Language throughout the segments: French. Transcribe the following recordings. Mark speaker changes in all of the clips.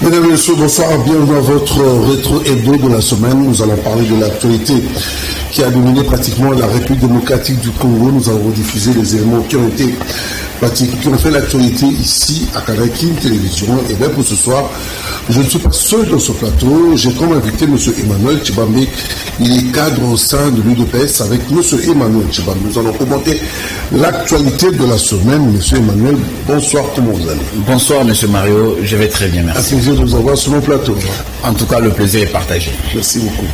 Speaker 1: Mesdames et messieurs, bonsoir, bienvenue dans votre rétro-hebdo de la semaine. Nous allons parler de l'actualité qui a dominé pratiquement la République démocratique du Congo. Nous allons rediffuser les éléments qui ont fait l'actualité ici à Kanakin Télévision. Et bien pour ce soir, je ne suis pas seul dans ce plateau. J'ai comme invité M. Emmanuel Tchibambe. Il est cadre au sein de l'UDPS avec M. Emmanuel Tchibambe. Nous allons commenter l'actualité de la semaine. M. Emmanuel, bonsoir, comment vous allez?
Speaker 2: Bonsoir M. Mario, je vais très bien, merci.
Speaker 1: Un plaisir de vous avoir sur mon plateau.
Speaker 2: En tout cas, le plaisir est partagé.
Speaker 1: Merci beaucoup.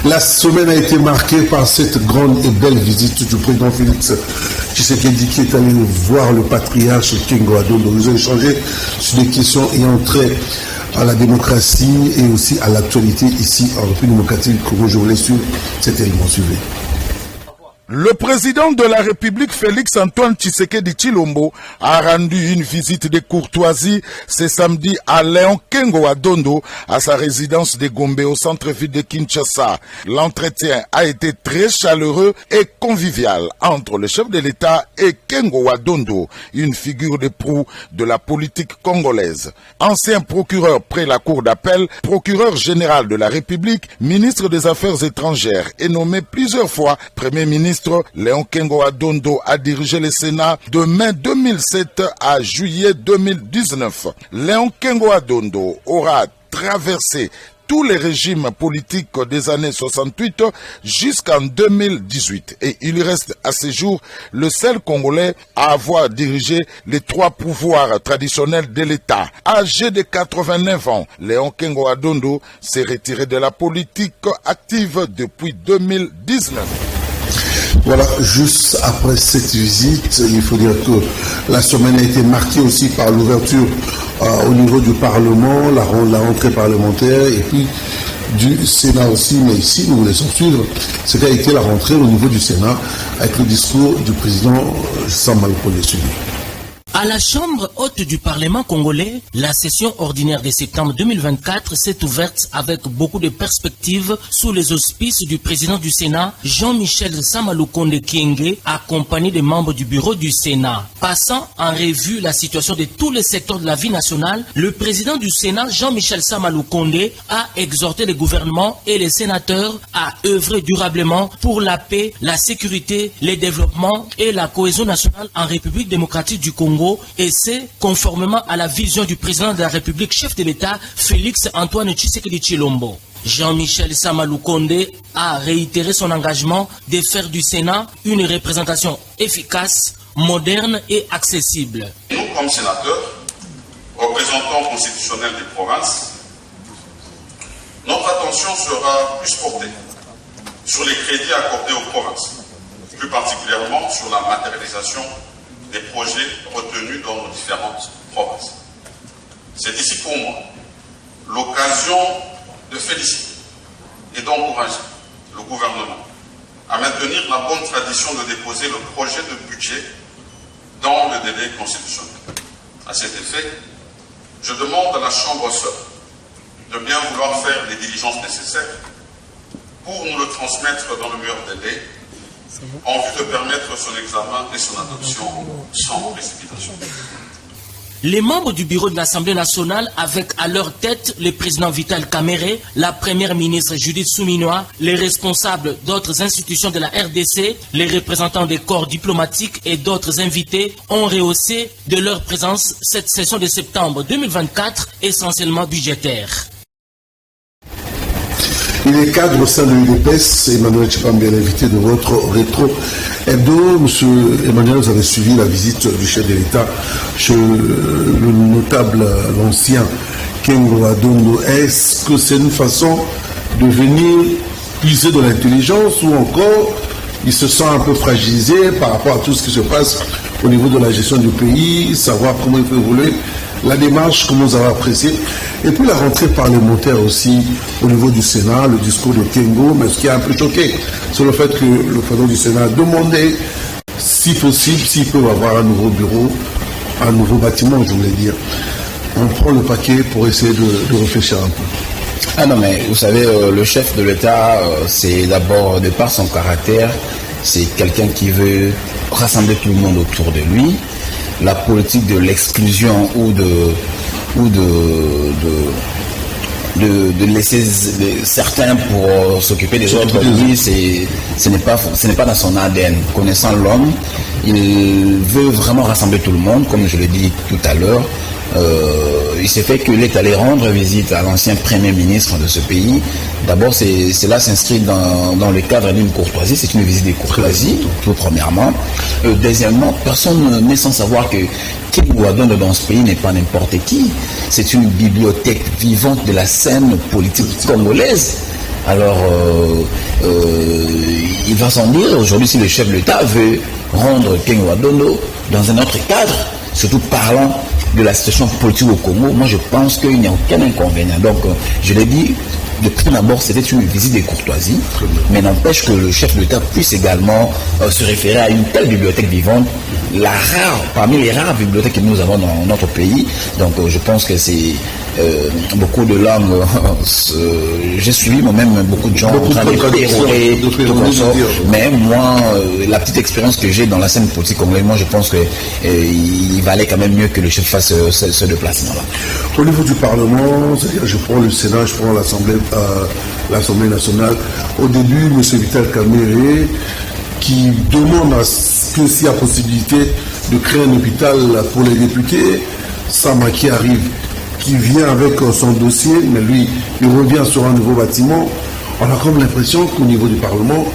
Speaker 1: La semaine a été marquée par cette grande et belle visite du président Félix Tshisekedi qui est allé voir le patriarche Kengo Adondo. Nous avons échangé sur des questions ayant trait à la démocratie et aussi à l'actualité ici en République démocratique du Congo. Je vous laisse suivre cet élément. Suivez.
Speaker 3: Le président de la République, Félix Antoine Tshisekedi Tshilombo, a rendu une visite de courtoisie ce samedi à Léon Kengo Adondo, à sa résidence de Gombe au centre-ville de Kinshasa. L'entretien a été très chaleureux et convivial entre le chef de l'État et Kengo Adondo, une figure de proue de la politique congolaise. Ancien procureur près la cour d'appel, procureur général de la République, ministre des Affaires étrangères et nommé plusieurs fois Premier ministre, Léon Kengo Adondo a dirigé le Sénat de mai 2007 à juillet 2019. Léon Kengo Adondo aura traversé tous les régimes politiques des années 68 jusqu'en 2018. Et il reste à ce jour le seul Congolais à avoir dirigé les trois pouvoirs traditionnels de l'État. Âgé de 89 ans, Léon Kengo Adondo s'est retiré de la politique active depuis 2019.
Speaker 1: Voilà, juste après cette visite, il faut dire que la semaine a été marquée aussi par l'ouverture au niveau du Parlement, la rentrée parlementaire et puis du Sénat aussi. Mais ici, nous vous laissons suivre ce qu'a été la rentrée au niveau du Sénat avec le discours du président Sama Lukonde.
Speaker 4: À la Chambre haute du Parlement congolais, la session ordinaire de septembre 2024 s'est ouverte avec beaucoup de perspectives sous les auspices du président du Sénat, Jean-Michel Sama Lukonde Kyenge, accompagné des membres du bureau du Sénat. Passant en revue la situation de tous les secteurs de la vie nationale, le président du Sénat, Jean-Michel Sama Lukonde, a exhorté le gouvernement et les sénateurs à œuvrer durablement pour la paix, la sécurité, le développement et la cohésion nationale en République démocratique du Congo, et c'est conformément à la vision du président de la République, chef de l'État, Félix Antoine Tshisekedi Tshilombo. Jean-Michel Sama Lukonde a réitéré son engagement de faire du Sénat une représentation efficace, moderne et accessible.
Speaker 5: Nous, comme sénateurs, représentants constitutionnels des provinces, notre attention sera plus portée sur les crédits accordés aux provinces, plus particulièrement sur la matérialisation des projets retenus dans nos différentes provinces. C'est ici pour moi l'occasion de féliciter et d'encourager le gouvernement à maintenir la bonne tradition de déposer le projet de budget dans le délai constitutionnel. À cet effet, je demande à la Chambre seule de bien vouloir faire les diligences nécessaires pour nous le transmettre dans le meilleur délai en vue de permettre son examen et son adoption sans précipitation.
Speaker 4: Les membres du bureau de l'Assemblée nationale, avec à leur tête le président Vital Kamerhe, la première ministre Judith Suminwa, les responsables d'autres institutions de la RDC, les représentants des corps diplomatiques et d'autres invités ont rehaussé de leur présence cette session de septembre 2024, essentiellement budgétaire.
Speaker 1: Il est cadre au sein de l'UDPS. Emmanuel Tchibambe, bien invité de votre rétro-hebdo. Monsieur Emmanuel, vous avez suivi la visite du chef de l'État chez le notable, l'ancien Kengo Adondo. Est-ce que c'est une façon de venir puiser de l'intelligence ou encore il se sent un peu fragilisé par rapport à tout ce qui se passe au niveau de la gestion du pays, savoir comment il peut évoluer la démarche, comment vous avez apprécié, et puis la rentrée parlementaire aussi au niveau du Sénat, le discours de Kengo, mais ce qui a un peu choqué, c'est le fait que le président du Sénat a demandé, si possible, s'il peut avoir un nouveau bureau, un nouveau bâtiment, je voulais dire. On prend le paquet pour essayer de réfléchir un peu.
Speaker 2: Ah non, mais vous savez, le chef de l'État, c'est d'abord, de par son caractère, c'est quelqu'un qui veut rassembler tout le monde autour de lui. La politique de l'exclusion ou de ou de laisser certains pour s'occuper des autres. Lui, ce n'est pas dans son ADN. Connaissant l'homme, il veut vraiment rassembler tout le monde, comme je l'ai dit tout à l'heure. Il s'est fait qu'il est allé rendre visite à l'ancien Premier ministre de ce pays. D'abord, cela s'inscrit dans le cadre d'une courtoisie. C'est une visite de courtoisie, tout premièrement. Deuxièmement, personne n'est sans savoir que King Ouadonde dans ce pays n'est pas n'importe qui. C'est une bibliothèque vivante de la scène politique congolaise. Alors, il va sans dire, aujourd'hui, si le chef de l'État veut rendre King Ouadonde dans un autre cadre, surtout parlant de la situation politique au Congo, moi je pense qu'il n'y a aucun inconvénient. Donc, je l'ai dit, de prime abord, c'était une visite de courtoisie, mais n'empêche que le chef de l'État puisse également se référer à une telle bibliothèque vivante, parmi les rares bibliothèques que nous avons dans notre pays. Donc, je pense que c'est beaucoup de langues. J'ai suivi moi-même beaucoup de gens en train de pérorer, mais moi, la petite expérience que j'ai dans la scène politique congolaise, moi je pense qu'il valait quand même mieux que le chef fasse ce déplacement-là.
Speaker 1: Au niveau du Parlement, c'est-à-dire je prends le Sénat, je prends l'Assemblée nationale. Au début, M. Vital Kamerhe, qui demande à ce que s'il y a possibilité de créer un hôpital pour les députés, Sama qui arrive, qui vient avec son dossier, mais lui, il revient sur un nouveau bâtiment. On a comme l'impression qu'au niveau du Parlement,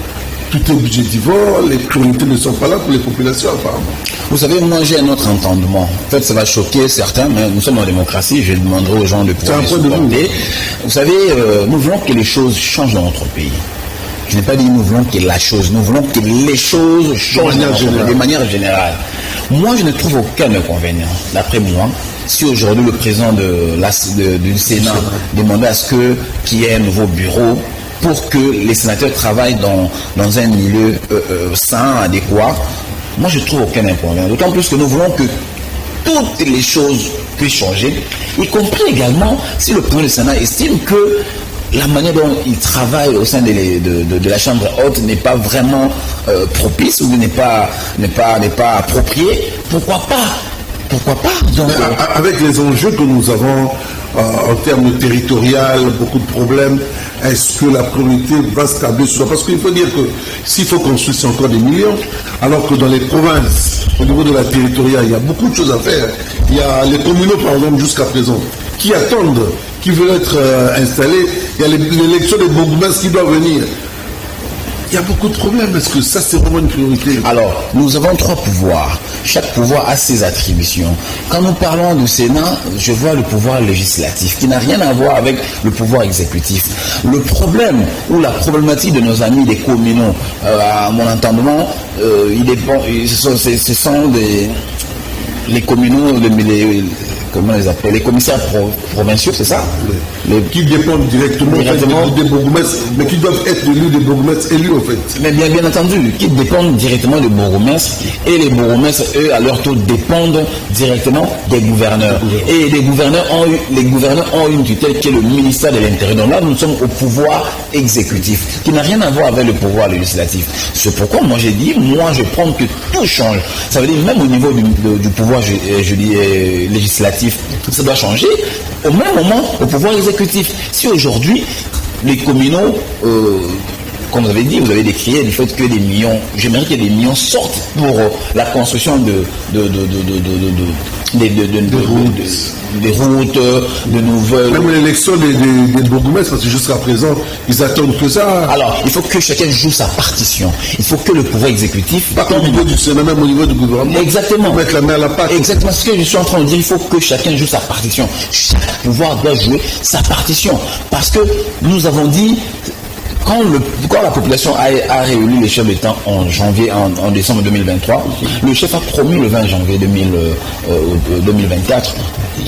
Speaker 1: tout est budgétivore, les priorités ne sont pas là pour les populations apparemment.
Speaker 2: Vous savez, moi j'ai un autre entendement. En fait, ça va choquer certains, mais nous sommes en démocratie, je demanderai aux gens de pouvoir les supporter. Vous savez, nous voulons que les choses changent dans notre pays. Je n'ai pas dit nous voulons que la chose, nous voulons que les choses changent de manière générale. Moi, je ne trouve aucun inconvénient. D'après moi, si aujourd'hui le président du Sénat demandait à ce qu'il y ait un nouveau bureau pour que les sénateurs travaillent dans un milieu sain, adéquat, moi je ne trouve aucun inconvénient. D'autant plus que nous voulons que toutes les choses puissent changer, y compris également si le président du Sénat estime que la manière dont il travaille au sein de la Chambre haute n'est pas vraiment propice ou n'est pas approprié. Pourquoi pas? Pourquoi pas? Donc,
Speaker 1: avec les enjeux que nous avons en termes territorial, beaucoup de problèmes, est-ce que la priorité va se tabler sur ça? Parce qu'il faut dire que s'il faut construire, c'est encore des millions, alors que dans les provinces, au niveau de la territoriale, il y a beaucoup de choses à faire. Il y a les communaux, par exemple, jusqu'à présent, qui attendent, qui veulent être installés. Il y a l'élection des bourgmestres qui doivent venir. Il y a beaucoup de problèmes. Est-ce que ça, c'est vraiment une priorité?
Speaker 2: Alors, nous avons 3 pouvoirs. Chaque pouvoir a ses attributions. Quand nous parlons du Sénat, je vois le pouvoir législatif, qui n'a rien à voir avec le pouvoir exécutif. Le problème ou la problématique de nos amis des communaux, à mon entendement, ce sont les communaux, comment les appelle, les commissaires provinciaux, c'est ça?
Speaker 1: Qui dépendent directement des bourgmestres, mais qui doivent être élus des bourgmestres élus en fait.
Speaker 2: Mais bien entendu, qui dépendent directement des bourgmestres, et les bourgmestres, eux, à leur tour, dépendent directement des gouverneurs. Et les gouverneurs ont une tutelle qui est le ministère de l'Intérieur. Donc là, nous sommes au pouvoir exécutif, qui n'a rien à voir avec le pouvoir législatif. C'est pourquoi moi j'ai dit, je prends que tout change. Ça veut dire même au niveau du pouvoir législatif, ça doit changer. Au même moment, au pouvoir exécutif. Si aujourd'hui, les communaux, comme vous avez dit, vous avez décrié le fait que des millions, j'aimerais que des millions sortent pour la construction des routes, de nouvelles...
Speaker 1: Même l'élection des bourgmestres, parce que jusqu'à présent, ils attendent que ça.
Speaker 2: Alors, il faut que chacun joue sa partition. Il faut que le pouvoir exécutif...
Speaker 1: Pas au niveau du Sénat, même au niveau du gouvernement.
Speaker 2: Exactement.
Speaker 1: Mettre la main à la pâte.
Speaker 2: Exactement ce que je suis en train de dire. Il faut que chacun joue sa partition. Chaque pouvoir doit jouer sa partition. Parce que nous avons dit... Quand la population a réuni les chefs d'État en décembre 2023, le chef a promis le 20 janvier 2024,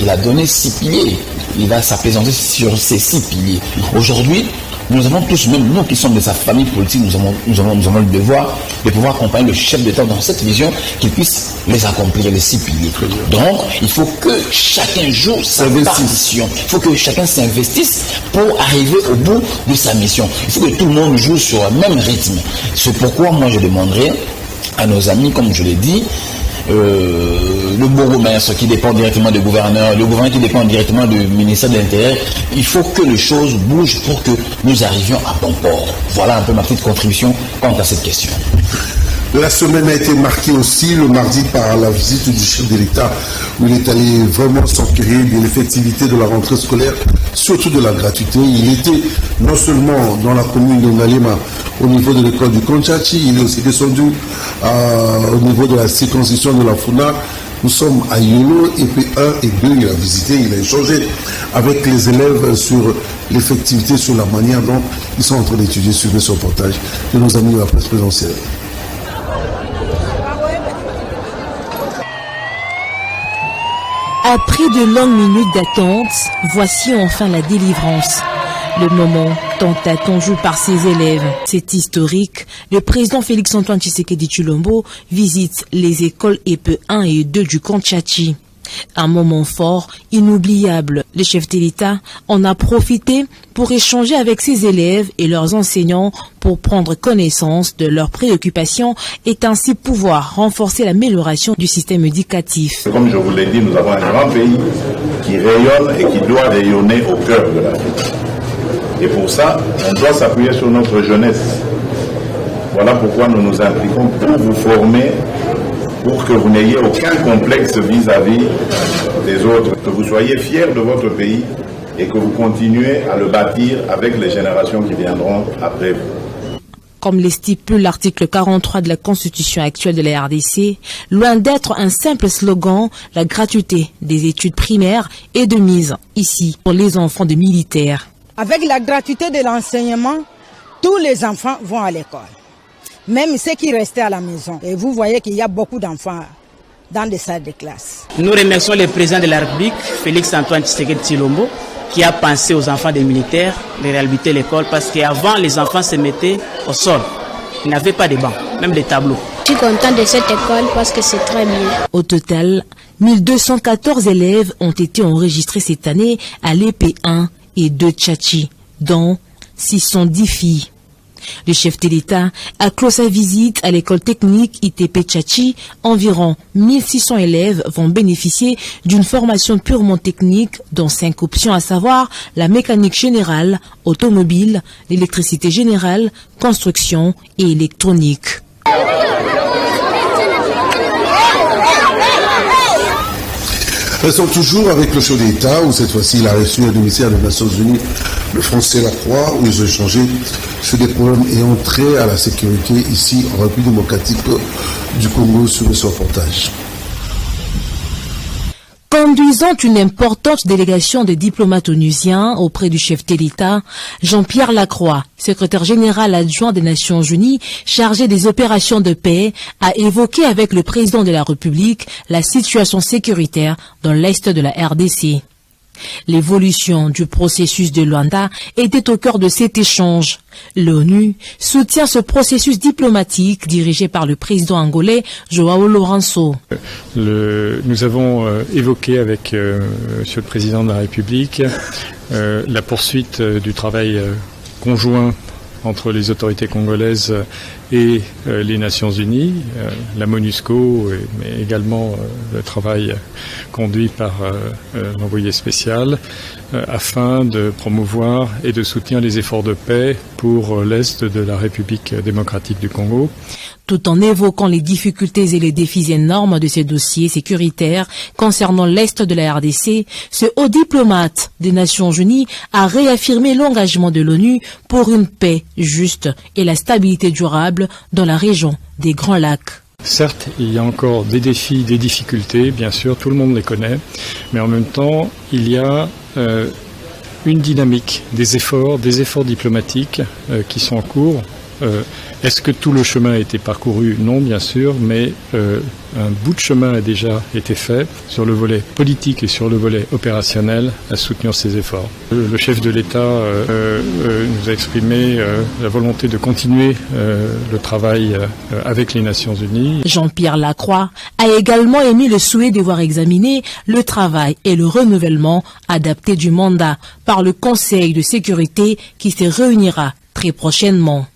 Speaker 2: il a donné 6 piliers. Il va s'apaisanter sur ces 6 piliers. Aujourd'hui, nous avons tous, même nous qui sommes de sa famille politique, nous avons le devoir de pouvoir accompagner le chef d'État dans cette vision, qu'il puisse les accomplir, les 6 piliers. Donc, il faut que chacun joue sa partition. Il faut que chacun s'investisse pour arriver au bout de sa mission. Il faut que tout le monde joue sur le même rythme. C'est pourquoi moi je demanderai à nos amis, comme je l'ai dit, le bourgmestre qui dépend directement du gouverneur, le gouverneur qui dépend directement du ministère de l'Intérieur. Il faut que les choses bougent pour que nous arrivions à bon port. Voilà un peu ma petite contribution quant à cette question.
Speaker 1: La semaine a été marquée aussi le mardi par la visite du chef de l'État où il est allé vraiment s'enquérir de l'effectivité de la rentrée scolaire, surtout de la gratuité. Il était non seulement dans la commune de Ngalema au niveau de l'école du Konchachi, il est aussi descendu au niveau de la circonscription de la Funa. Nous sommes à Yolo et puis 1 et 2, il a visité, il a échangé avec les élèves sur l'effectivité, sur la manière dont ils sont en train d'étudier sur ce reportage de nos amis de la presse présidentielle.
Speaker 6: Après de longues minutes d'attente, voici enfin la délivrance. Le moment tant attendu par ses élèves. C'est historique. Le président Félix-Antoine Tshisekedi Tshilombo visite les écoles EP 1 et 2 du Konchachi. Un moment fort, inoubliable. Le chef de l'État en a profité pour échanger avec ses élèves et leurs enseignants pour prendre connaissance de leurs préoccupations et ainsi pouvoir renforcer l'amélioration du système éducatif.
Speaker 7: Comme je vous l'ai dit, nous avons un grand pays qui rayonne et qui doit rayonner au cœur de l'Afrique. Et pour ça, on doit s'appuyer sur notre jeunesse. Voilà pourquoi nous nous impliquons pour vous former, pour que vous n'ayez aucun complexe vis-à-vis des autres, que vous soyez fiers de votre pays et que vous continuez à le bâtir avec les générations qui viendront après vous.
Speaker 6: Comme le stipule l'article 43 de la Constitution actuelle de la RDC, loin d'être un simple slogan, la gratuité des études primaires est de mise ici pour les enfants de militaires.
Speaker 8: Avec la gratuité de l'enseignement, tous les enfants vont à l'école. Même ceux qui restaient à la maison. Et vous voyez qu'il y a beaucoup d'enfants dans des salles de classe.
Speaker 9: Nous remercions le président de la République, Félix-Antoine Tshisekedi Tshilombo, qui a pensé aux enfants des militaires de réhabiliter l'école parce qu'avant, les enfants se mettaient au sol. Ils n'avaient pas de bancs, même des tableaux.
Speaker 10: Je suis content de cette école parce que c'est très bien.
Speaker 6: Au total, 1214 élèves ont été enregistrés cette année à l'EP1 et 2 Tchachi, dont 610 filles. Le chef de l'État a clos sa visite à l'école technique ITP Tchachi. Environ 1600 élèves vont bénéficier d'une formation purement technique dont 5 options, à savoir la mécanique générale, automobile, l'électricité générale, construction et électronique.
Speaker 1: Restons toujours avec le chef de l'État, où cette fois-ci il a reçu un émissaire des Nations Unies, le Français Lacroix, où ils ont échangé sur des problèmes ayant trait à la sécurité ici en République démocratique du Congo sur ce reportage.
Speaker 6: Conduisant une importante délégation de diplomates onusiens auprès du chef de l'État, Jean-Pierre Lacroix, secrétaire général adjoint des Nations Unies chargé des opérations de paix, a évoqué avec le président de la République la situation sécuritaire dans l'est de la RDC. L'évolution du processus de Luanda était au cœur de cet échange. L'ONU soutient ce processus diplomatique dirigé par le président angolais João Lourenço.
Speaker 11: Nous avons évoqué avec Monsieur le Président de la République la poursuite du travail conjoint entre les autorités congolaises et les Nations Unies, la MONUSCO, mais également le travail conduit par l'envoyé spécial, afin de promouvoir et de soutenir les efforts de paix pour l'Est de la République démocratique du Congo.
Speaker 6: Tout en évoquant les difficultés et les défis énormes de ces dossiers sécuritaires concernant l'Est de la RDC, ce haut diplomate des Nations Unies a réaffirmé l'engagement de l'ONU pour une paix juste et la stabilité durable dans la région des Grands Lacs.
Speaker 11: Certes, il y a encore des défis, des difficultés, bien sûr, tout le monde les connaît, mais en même temps, il y a une dynamique, des efforts diplomatiques qui sont en cours. Est-ce que tout le chemin a été parcouru? Non, bien sûr, mais un bout de chemin a déjà été fait sur le volet politique et sur le volet opérationnel à soutenir ces efforts. Le chef de l'État nous a exprimé la volonté de continuer le travail avec les Nations Unies.
Speaker 6: Jean-Pierre Lacroix a également émis le souhait de voir examiner le travail et le renouvellement adapté du mandat par le Conseil de sécurité qui se réunira très prochainement.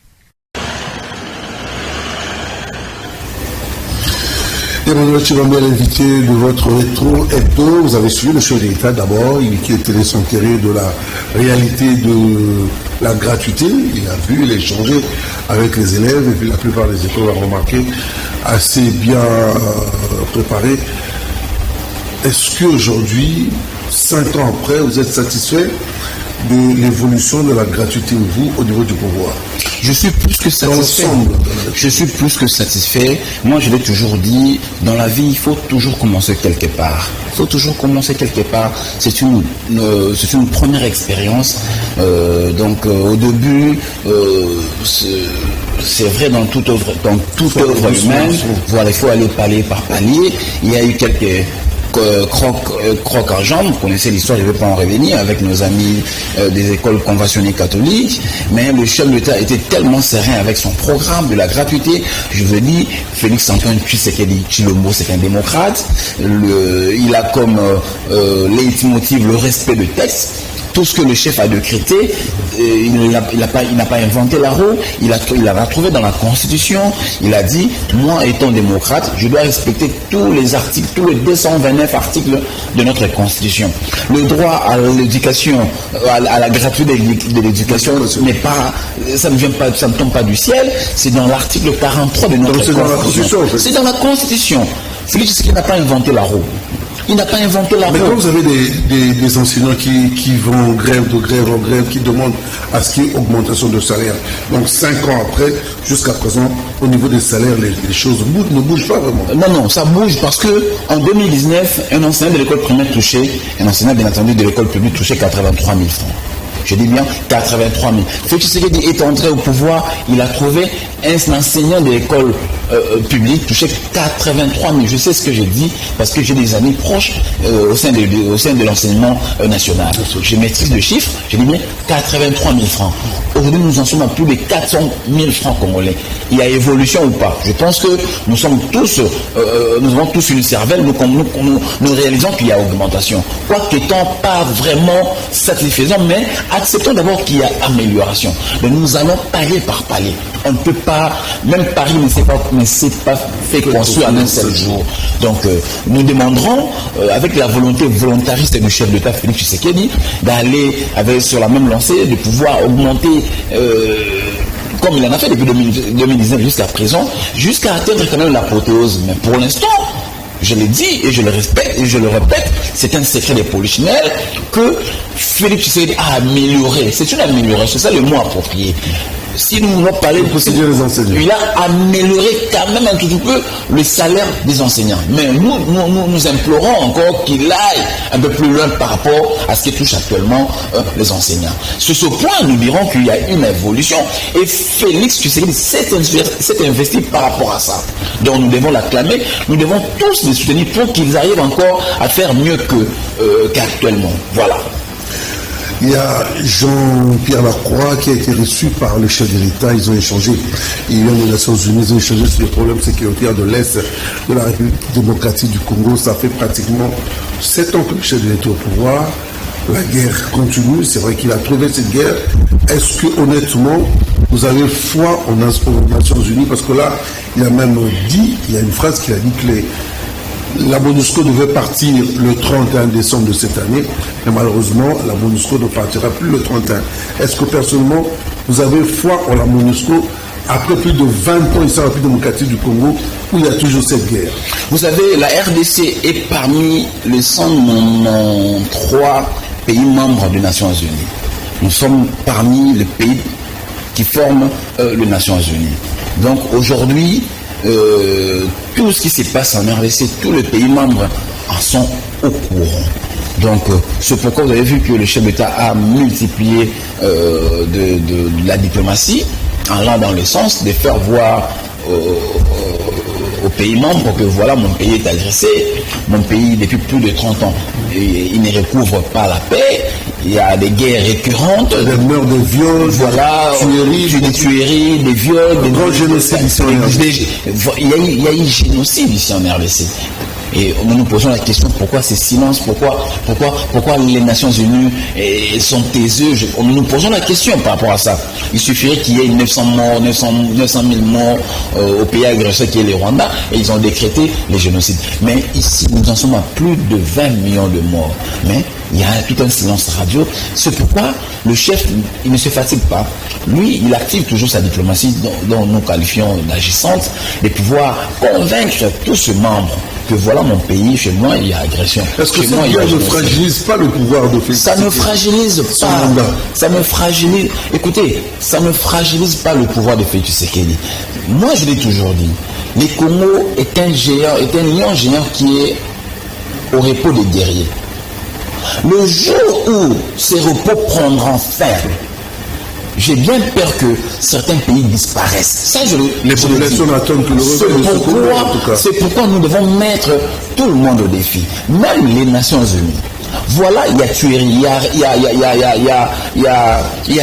Speaker 1: Emmanuel Chibambe, l'invité de votre rétro hebdo, vous avez suivi le chef de l'État d'abord, qui était s'enterrer de la réalité de la gratuité. Il a vu, il a échangé avec les élèves, et puis la plupart des écoles ont remarqué assez bien préparé. Est-ce qu'aujourd'hui, 5 ans après, vous êtes satisfait de l'évolution de la gratuité au niveau du pouvoir?
Speaker 2: Je suis plus que satisfait. Je suis plus que satisfait. Moi, je l'ai toujours dit, dans la vie, il faut toujours commencer quelque part. Il faut toujours commencer quelque part. C'est une première expérience. Au début, c'est vrai dans toute œuvre humaine. Voilà, il faut aller palier par palier. Il y a eu quelques croc en jambe, vous connaissez l'histoire, je ne vais pas en revenir, avec nos amis des écoles conventionnées catholiques, mais le chef de l'État était tellement serein avec son programme de la gratuité. Je veux dire, Félix Antoine Tshisekedi Tshilombo, c'est un démocrate, il a comme leitmotiv le respect de texte. Tout ce que le chef a décrété, il n'a pas inventé la roue, il l'a trouvé dans la Constitution. Il a dit, moi étant démocrate, je dois respecter tous les articles, tous les 229 articles de notre Constitution. Le droit à l'éducation, à la gratuité de l'éducation, ça ne tombe pas du ciel, c'est dans l'article 43 de notre Constitution. C'est dans la Constitution. Félix Tshisekedi n'a pas inventé la roue. Il n'a pas inventé la roue.
Speaker 1: Mais quand vous avez des enseignants qui vont grève en grève, qui demandent à ce qu'il y ait augmentation de salaire, donc 5 ans après, jusqu'à présent, au niveau des salaires, les choses ne bougent pas vraiment.
Speaker 2: Non, ça bouge parce que en 2019, un enseignant de l'école primaire touché, un enseignant bien entendu de l'école publique touché 83 000 francs. Je dis bien 83 000. Félix Tshisekedi est entré au pouvoir, il a trouvé un enseignant de l'école publique touché 83 000. Je sais ce que j'ai dit parce que j'ai des amis proches au sein de l'enseignement national. Je maîtrise le chiffre, j'ai dit bien 83 000 francs. Aujourd'hui, nous en sommes à plus de 400 000 francs congolais. Il y a évolution ou pas? Je pense que nous avons tous une cervelle, nous réalisons qu'il y a augmentation. Quoique étant pas vraiment satisfaisant, mais acceptons d'abord qu'il y a amélioration. Mais nous allons palier par palier. On ne peut pas, même Paris ne s'est pas fait construire en un seul jour. Donc nous demanderons, avec la volonté volontariste du chef d'État Félix Tshisekedi, d'aller sur la même lancée, de pouvoir augmenter, comme il en a fait depuis 2019 jusqu'à présent, jusqu'à atteindre quand même l'apothéose. Mais pour l'instant, je l'ai dit et je le respecte et je le répète, c'est un secret des polichinelles que Félix Tshisekedi a amélioré. C'est une amélioration, c'est ça le mot approprié. Si nous voulons parler de procédure des enseignants, il a amélioré quand même un tout petit peu le salaire des enseignants. Mais nous implorons encore qu'il aille un peu plus loin par rapport à ce qui touche actuellement les enseignants. Sur ce point, nous dirons qu'il y a une évolution et Félix Tshisekedi s'est investi par rapport à ça. Donc nous devons l'acclamer, nous devons tous les soutenir pour qu'ils arrivent encore à faire mieux qu'actuellement. Voilà.
Speaker 1: Il y a Jean-Pierre Lacroix qui a été reçu par le chef de l'État. Ils ont échangé. Il vient des Nations Unies, ils ont échangé sur les problèmes sécuritaires de l'Est de la République démocratique du Congo. Ça fait pratiquement 7 ans que le chef de l'État est au pouvoir. La guerre continue. C'est vrai qu'il a trouvé cette guerre. Est-ce que, honnêtement, vous avez foi aux Nations Unies? Parce que là, il a même dit, il y a une phrase qu'il a dit que la MONUSCO devait partir le 31 décembre de cette année, mais malheureusement, la MONUSCO ne partira plus le 31. Est-ce que personnellement, vous avez foi en la MONUSCO après plus de 20 ans ici en République démocratique du Congo, où il y a toujours cette guerre?
Speaker 2: Vous savez, la RDC est parmi les 193 pays membres des Nations Unies. Nous sommes parmi les pays qui forment les Nations Unies. Donc aujourd'hui, tout ce qui se passe en RDC, tous les pays membres en sont au courant. Donc, c'est pourquoi vous avez vu que le chef d'État a multiplié de la diplomatie, en allant dans le sens de faire voir aux pays membres que voilà, mon pays est agressé, mon pays depuis plus de 30 ans, il ne recouvre pas la paix, il y a des guerres récurrentes,
Speaker 1: des meurtres, des viols,
Speaker 2: voilà, des tueries, des viols, des
Speaker 1: grands génocides ici en RDC.
Speaker 2: Il y a eu génocide ici en RDC. Et nous nous posons la question, pourquoi ces silences, pourquoi les Nations Unies sont taiseux. Nous nous posons la question par rapport à ça. Il suffirait qu'il y ait 900 000 morts au pays agresseur qui est le Rwanda, et ils ont décrété les génocides. Mais ici, nous en sommes à plus de 20 millions de morts. Mais il y a tout un silence radio. C'est pourquoi le chef, il ne se fatigue pas. Lui, il active toujours sa diplomatie, dont nous qualifions d'agissante, de pouvoir convaincre tous ses membres que voilà mon pays, chez moi il y a agression.
Speaker 1: Est-ce que ça ne fragilise pas le pouvoir de Félix?
Speaker 2: Ça ne fragilise pas. Ça ne fragilise. Écoutez, ça ne fragilise pas le pouvoir de Félix Tshisekedi. Moi, je l'ai toujours dit. Le Congo est un géant, est un lion géant qui est au repos des guerriers. Le jour où ces repos prendront fin, j'ai bien peur que certains pays disparaissent. Ça,
Speaker 1: les populations n'attendent que le repos.
Speaker 2: C'est pourquoi nous devons mettre tout le monde au défi, même les Nations Unies. Voilà, il y a tuerie, il y a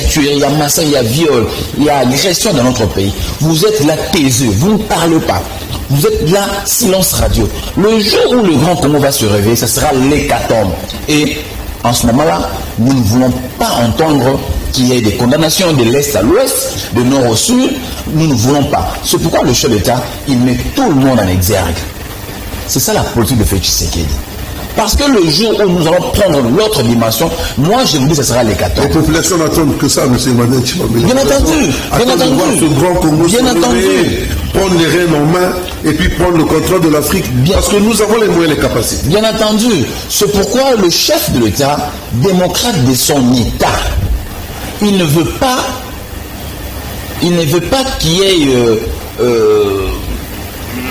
Speaker 2: tuerie, il y a massacre, il y a viol, il y a agression dans notre pays. Vous êtes là taiseux, vous ne parlez pas. Vous êtes là, silence radio. Le jour où le Grand Congo va se réveiller, ce sera l'hécatombe. Et en ce moment-là, nous ne voulons pas entendre qu'il y ait des condamnations de l'Est à l'Ouest, de Nord au Sud. Nous ne voulons pas. C'est pourquoi le chef d'État, il met tout le monde en exergue. C'est ça la politique de Félix Tshisekedi. Parce que le jour où nous allons prendre l'autre dimension, moi je vous dis que ce sera l'hécatombe.
Speaker 1: Les populations n'attendent que ça, M. Emmanuel Tshibambi.
Speaker 2: Bien entendu.
Speaker 1: Ce grand Congo
Speaker 2: bien entendu.
Speaker 1: Prendre les rênes en main et puis prendre le contrôle de l'Afrique. Parce que nous avons les moyens et les capacités.
Speaker 2: Bien entendu. C'est pourquoi le chef de l'État, démocrate de son État, il ne veut pas qu'il y ait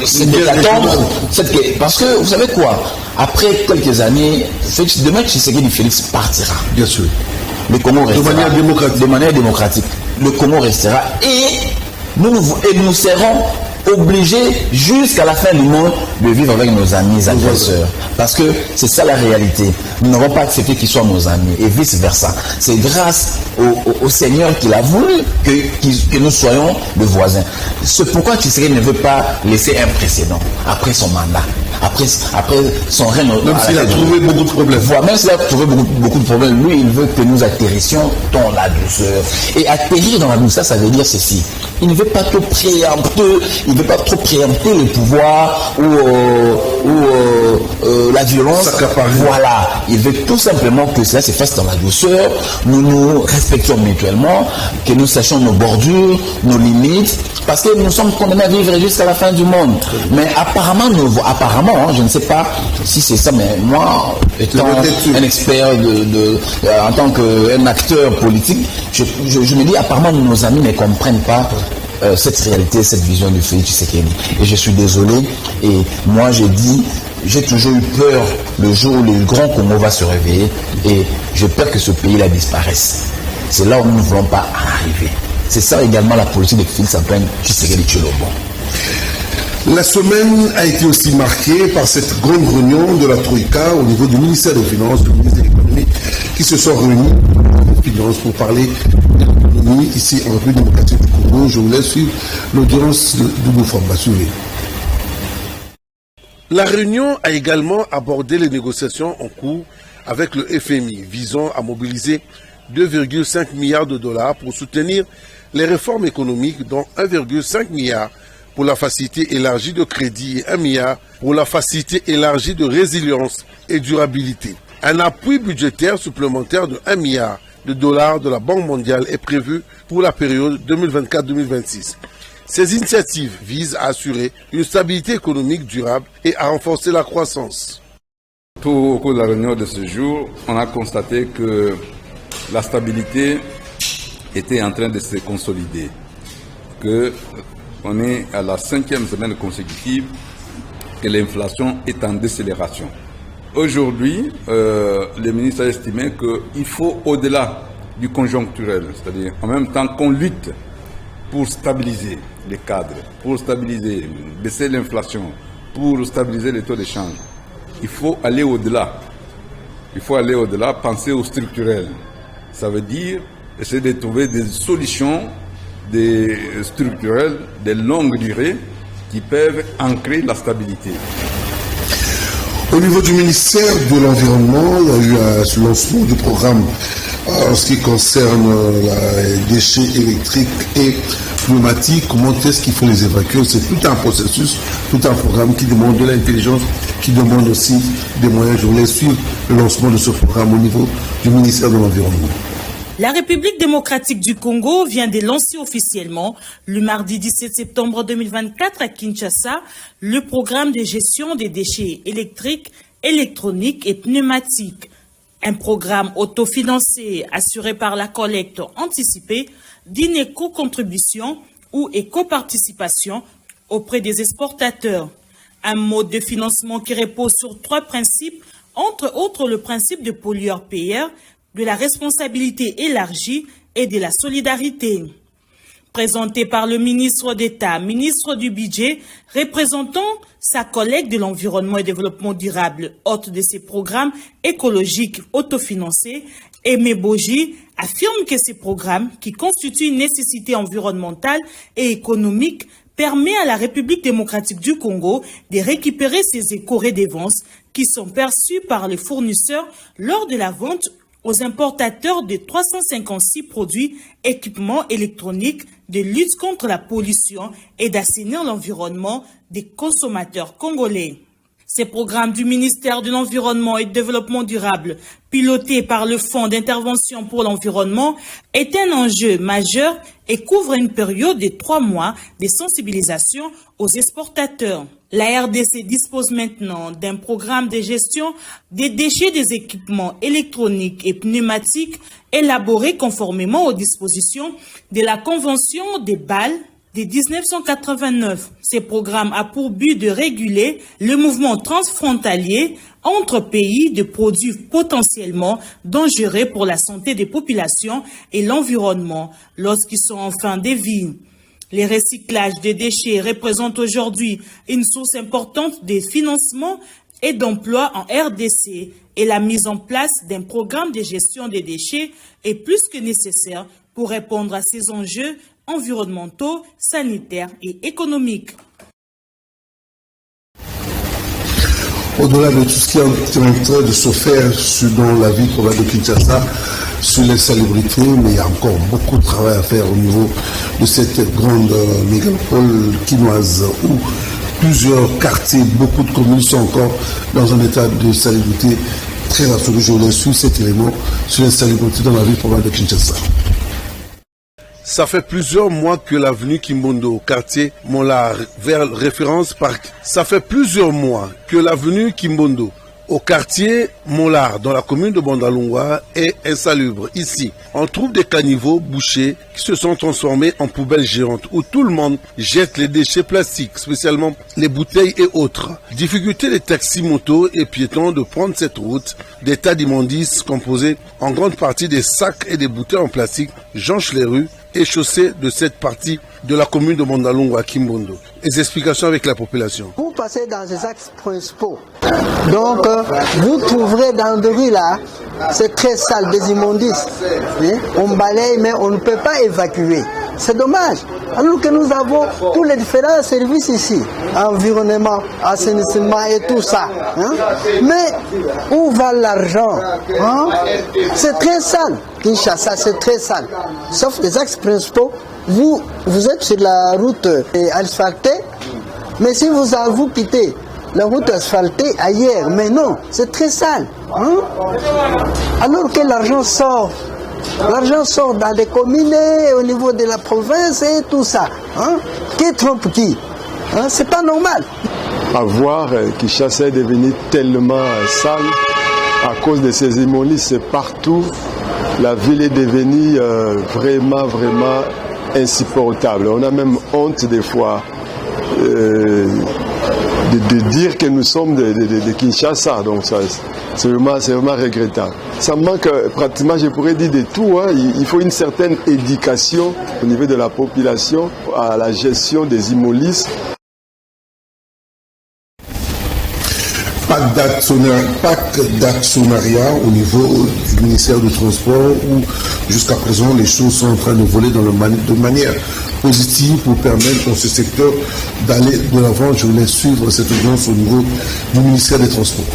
Speaker 2: cette hécatombe. Parce que vous savez quoi? Après quelques années, demain Félix partira.
Speaker 1: Bien sûr.
Speaker 2: Le Congo restera. De manière démocratique. Le Congo restera et nous serons obligés jusqu'à la fin du monde de vivre avec nos amis agresseurs. Parce que c'est ça la réalité. Nous n'avons pas accepté qu'ils soient nos amis et vice-versa. C'est grâce au Seigneur qu'il a voulu que nous soyons le voisin. C'est pourquoi Tshisekedi ne veut pas laisser un précédent après son mandat. Après son règne.
Speaker 1: Même s'il a trouvé beaucoup de problèmes.
Speaker 2: Même s'il a trouvé beaucoup de problèmes, lui, il veut que nous atterrissions dans la douceur. Et atterrir dans la douceur, ça veut dire ceci. Il ne veut pas trop préempter le pouvoir ou la violence. Voilà. Il veut tout simplement que cela se fasse dans la douceur. Nous nous respections mutuellement, que nous sachions nos bordures, nos limites, parce que nous sommes condamnés à vivre jusqu'à la fin du monde. Mais apparemment, je ne sais pas si c'est ça, mais moi, étant un expert en tant qu'un acteur politique, je me dis apparemment nos amis ne comprennent pas cette réalité, cette vision du Félix Tshisekedi. Et je suis désolé. Et moi, j'ai toujours eu peur le jour où le Grand Congo va se réveiller. Et j'ai peur que ce pays-là disparaisse. C'est là où nous ne voulons pas arriver. C'est ça également la politique de Félix Antoine Tshisekedi Tshilombo.
Speaker 1: La semaine a été aussi marquée par cette grande réunion de la Troïka au niveau du ministère des Finances, du ministère de l'Économie, qui se sont réunis pour parler de l'économie ici en République démocratique du Congo. Je vous laisse suivre l'audience de Boufamba. Suivez. La réunion a également abordé les négociations en cours avec le FMI, visant à mobiliser 2,5 milliards de dollars pour soutenir les réformes économiques, dont 1,5 milliard pour la facilité élargie de crédit et 1 milliard pour la facilité élargie de résilience et durabilité. Un appui budgétaire supplémentaire de 1 milliard de dollars de la Banque mondiale est prévu pour la période 2024-2026. Ces initiatives visent à assurer une stabilité économique durable et à renforcer la croissance.
Speaker 12: Tout au cours de la réunion de ce jour, on a constaté que la stabilité était en train de se consolider, qu'on est à la 5e semaine consécutive que l'inflation est en décélération. Aujourd'hui, le ministre a estimé qu'il faut, au-delà du conjoncturel, c'est-à-dire en même temps qu'on lutte pour stabiliser les cadres, pour stabiliser, baisser l'inflation, pour stabiliser les taux de change, il faut aller au-delà. Il faut aller au-delà, penser au structurel. Ça veut dire essayer de trouver des solutions structurelles de longue durée qui peuvent ancrer la stabilité.
Speaker 1: Au niveau du ministère de l'Environnement, il y a eu un lancement du programme en ce qui concerne les déchets électriques et pneumatiques. Comment est-ce qu'il faut les évacuer? C'est tout un processus, tout un programme qui demande de l'intelligence, qui demande aussi des moyens. Je voulais suivre le lancement de ce programme au niveau du ministère de l'Environnement.
Speaker 13: La République démocratique du Congo vient de lancer officiellement, le mardi 17 septembre 2024 à Kinshasa, le programme de gestion des déchets électriques, électroniques et pneumatiques. Un programme autofinancé assuré par la collecte anticipée d'une éco-contribution ou éco-participation auprès des exportateurs. Un mode de financement qui repose sur 3 principes, entre autres le principe de pollueur-payeur, de la responsabilité élargie et de la solidarité. Présenté par le ministre d'État, ministre du Budget, représentant sa collègue de l'Environnement et Développement durable, hôte de ces programmes écologiques autofinancés, Aimé Boji, affirme que ces programmes, qui constituent une nécessité environnementale et économique, permet à la République démocratique du Congo de récupérer ces éco-redevances qui sont perçues par les fournisseurs lors de la vente aux importateurs de 356 produits, équipements électroniques de lutte contre la pollution et d'assainir l'environnement des consommateurs congolais. Ces programmes du ministère de l'Environnement et du Développement durable, pilotés par le Fonds d'intervention pour l'environnement, est un enjeu majeur et couvre une période de 3 mois de sensibilisation aux exportateurs. La RDC dispose maintenant d'un programme de gestion des déchets des équipements électroniques et pneumatiques élaboré conformément aux dispositions de la Convention des Bâle de 1989. Ce programme a pour but de réguler le mouvement transfrontalier entre pays de produits potentiellement dangereux pour la santé des populations et l'environnement lorsqu'ils sont en fin de vie. Les recyclages des déchets représentent aujourd'hui une source importante de financement et d'emploi en RDC et la mise en place d'un programme de gestion des déchets est plus que nécessaire pour répondre à ces enjeux environnementaux, sanitaires et économiques.
Speaker 1: Au-delà de tout ce qui est en train de se faire dans la ville province de Kinshasa, sur l'insalubrité, mais il y a encore beaucoup de travail à faire au niveau de cette grande mégalopole quinoise où plusieurs quartiers, beaucoup de communes sont encore dans un état de salubrité très absolu. Je voulais suivre cet élément sur l'insalubrité dans la ville province de Kinshasa.
Speaker 14: Ça fait plusieurs mois que l'avenue Kimbondo, au quartier Molar, vers référence parc. Ça fait plusieurs mois que l'avenue Kimbondo, au quartier Molar, dans la commune de Bandalungwa, est insalubre. Ici, on trouve des caniveaux bouchés qui se sont transformés en poubelles géantes où tout le monde jette les déchets plastiques, spécialement les bouteilles et autres. Difficulté des taxis, motos et piétons de prendre cette route. Des tas d'immondices composés en grande partie des sacs et des bouteilles en plastique jonchent les rues et chaussées de cette partie de la commune de Bandalungwa à Kimbondo. Les explications avec la population.
Speaker 15: Vous passez dans les axes principaux. Donc, vous trouverez dans des rues là, c'est très sale, des immondices. On balaye, mais on ne peut pas évacuer. C'est dommage. Alors que nous avons tous les différents services ici, environnement, assainissement et tout ça. Mais où va l'argent? C'est très sale. Kinshasa, c'est très sale. Sauf les axes principaux, vous êtes sur la route asphaltée, mais si vous quittez la route asphaltée ailleurs, mais non, c'est très sale. Alors que l'argent sort. L'argent sort dans les communes, au niveau de la province et tout ça. Qui trompe qui? C'est pas normal.
Speaker 16: À voir, Kinshasa est devenu tellement sale à cause de ces immondices partout. La ville est devenue vraiment insupportable. On a même honte des fois de dire que nous sommes de Kinshasa. Donc c'est vraiment regrettable. Ça manque pratiquement, je pourrais dire, de tout. Il faut une certaine éducation au niveau de la population à la gestion des immondices.
Speaker 1: pacte d'actionnariat au niveau du ministère du Transport où jusqu'à présent les choses sont en train de voler de manière positive pour permettre dans ce secteur d'aller de l'avant. Je voulais suivre cette audience au niveau du ministère des Transports.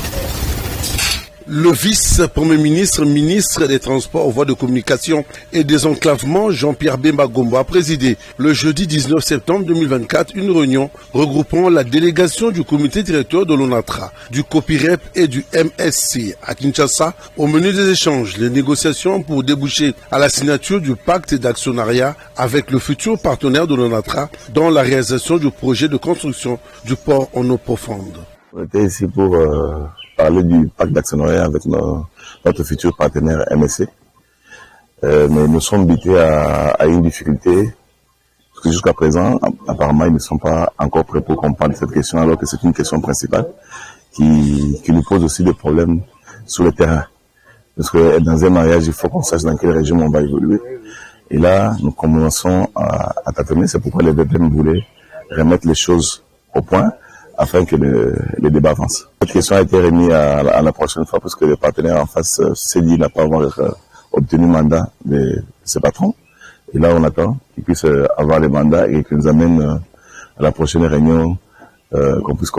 Speaker 14: Le vice-premier ministre, ministre des Transports, voies de communication et des enclavements, Jean-Pierre Bemba Gombo, a présidé le jeudi 19 septembre 2024 une réunion regroupant la délégation du comité directeur de l'ONATRA, du COPIREP et du MSC à Kinshasa. Au menu des échanges, les négociations pour déboucher à la signature du pacte d'actionnariat avec le futur partenaire de l'ONATRA dans la réalisation du projet de construction du port en eau profonde.
Speaker 17: On était ici pour parler du pacte d'actionnariat avec notre futur partenaire MSC. Mais nous sommes butés à une difficulté, parce que jusqu'à présent, apparemment, ils ne sont pas encore prêts pour comprendre cette question, alors que c'est une question principale qui nous pose aussi des problèmes sur le terrain. Parce que dans un mariage, il faut qu'on sache dans quel régime on va évoluer. Et là, nous commençons à tâtonner. C'est pourquoi les VPM voulaient remettre les choses au point, afin que le débat avance. Cette question a été remise à la prochaine fois parce que le partenaire en face s'est dit n'a pas avoir obtenu mandat de ses patrons. Et là, on attend qu'ils puissent avoir les mandats et qu'ils nous amènent à la prochaine réunion, qu'on puisse